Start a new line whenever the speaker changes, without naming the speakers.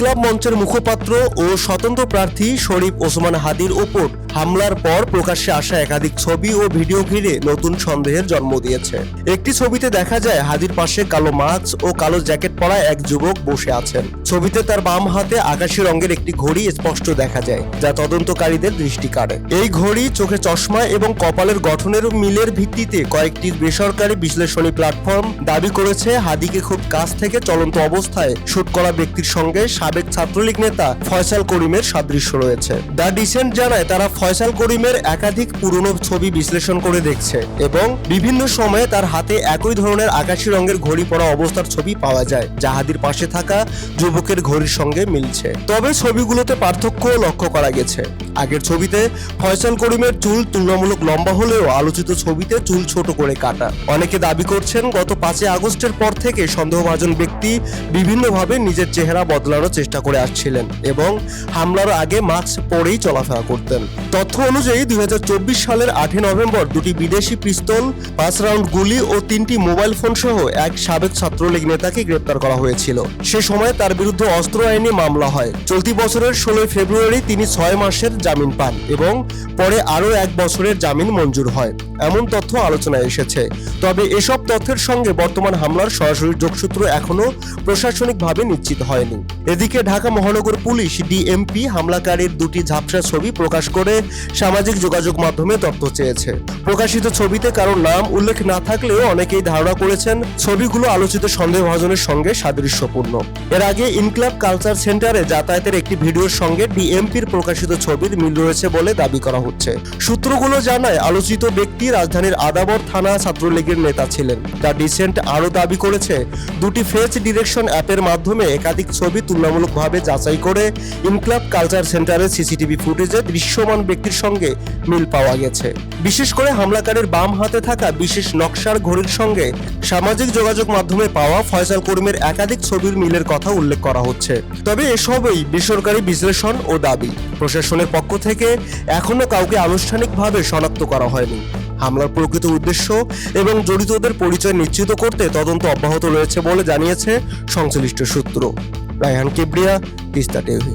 ইনকলাব মঞ্চের মুখপাত্র ও স্বতন্ত্র প্রার্থী শরীফ ওসমান হাদির ওপর হামলার পর প্রকাশ্যে আসা একাধিক ছবি ও ভিডিও ঘিরে নতুন সন্দেহের জন্ম দিয়েছে। একটি ছবিতে দেখা যায় হাদির পাশে কালো মাস্ক ও কালো জ্যাকেট পরা এক যুবক বসে আছেন। ছবিতে তার বাম হাতে আকাশি রঙের একটি ঘড়ি স্পষ্ট দেখা যায়, যা তদন্তকারীদের দৃষ্টি কাড়ে। এই ঘড়ি, চোখে চশমা এবং কপালের গঠনের মিলের ভিত্তিতে কয়েকটি বেসরকারি বিশ্লেষণী প্ল্যাটফর্ম দাবি করেছে হাদিকে খুব কাছ থেকে চলন্ত অবস্থায় শুট করা ব্যক্তির সঙ্গে সাবেক ছাত্রলীগ নেতা ফয়সাল করিমের সাদৃশ্য রয়েছে। দ্য ডিসেন্ট জানায় তারা ফয়সাল করিমের একাধিক পুরনো ছবি বিশ্লেষণ করে দেখছে এবং বিভিন্ন সময়ে তার হাতে একই ধরনের আকাশি রঙের ঘড়ি পরা অবস্থার ছবি পাওয়া যায়, যা হাদির পাশে থাকা যুবকের ঘড়ির সঙ্গে মিলছে। তবে ছবিগুলোতে পার্থক্য লক্ষ্য করা গেছে। আগের ছবিতে ফয়সাল করিমের চুল তুলনামূলক লম্বা হলেও আলোচিত ছবিতে চুল ছোট করে কাটা। অনেকে দাবি করছেন গত 5 আগস্টের পর থেকে সন্দেহভাজন ব্যক্তি বিভিন্নভাবে নিজের চেহারা বদলানোর চেষ্টা করে আসছিলেন এবং হামলার আগে মাস্ক পরেই চলাফেরা করতেন। তথ্য অনুযায়ী 2024 সালের 8 নভেম্বর দুটি বিদেশি পিস্তল, 5 রাউন্ড গুলি ও 3টি মোবাইল ফোন সহ এক সাবেক ছাত্রলীগ নেতাকে গ্রেপ্তার করা হয়েছিল। সে সময় তার বিরুদ্ধে অস্ত্র আইনে মামলা হয়। চলতি বছরের 16 ফেব্রুয়ারি তিনি 6 মাসের জামিন পান এবং পরে আরও 1 বছরের জামিন মঞ্জুর হয়, এমন তথ্য আলোচনায় এসেছে। তবে এসব তথ্যের সঙ্গে বর্তমান হামলার সরাসরি যোগসূত্র এখনো প্রশাসনিকভাবে নিশ্চিত হয়নি। এদিকে ঢাকা মহানগর পুলিশ ডিএমপি হামলাকারীর দুটি ঝাপসা ছবি প্রকাশ করে সামাজিক যোগাযোগ মাধ্যমে তথ্য চেয়েছে। প্রকাশিত ছবিতে কারো নাম উল্লেখ না থাকলেও অনেকেই ধারণা করেছেন ছবিগুলো আলোচিত সন্দেহভাজনের সঙ্গে সাদৃশ্যপূর্ণ। এর আগে ইনকলাব কালচার সেন্টারে যাতায়াতের একটি ভিডিওর সঙ্গে ডিএমপির প্রকাশিত ছবির মিল রয়েছে বলে দাবি করা হচ্ছে। সূত্রগুলো জানায় আলোচিত ব্যক্তি রাজধানীর আদাবর থানা ছাত্রলীগের নেতা ছিলেন। দ্য ডিসেন্ট আরও দাবি করেছে দুটি ফেস ডিরেকশন অ্যাপের মাধ্যমে একাধিক ছবি তুলনামূলকভাবে যাচাই করে ইনকলাব কালচার সেন্টারের সিসিটিভি ফুটেজে দৃশ্যমান ব্যক্তির সঙ্গে মিল পাওয়া গেছে। বিশেষ করে হামলাকারীর বাম হাতে থাকা বিশেষ নকশার ঘড়ির সঙ্গে সামাজিক যোগাযোগ মাধ্যমে পাওয়া ফয়সাল করিমের একাধিক ছবির মিলের কথা উল্লেখ করা হচ্ছে। তবে এসবই বেসরকারি বিশ্লেষণ ও দাবি। প্রশাসনের পক্ষ থেকে এখনো কাউকে আনুষ্ঠানিকভাবে শনাক্ত করা হয়নি। হামলার প্রকৃত উদ্দেশ্য এবং জড়িতদের পরিচয় নিশ্চিত করতে তদন্ত অব্যাহত রয়েছে বলে জানিয়েছে সংশ্লিষ্ট সূত্র। রায়হান কিবরিয়া, তিস্তা টিভি।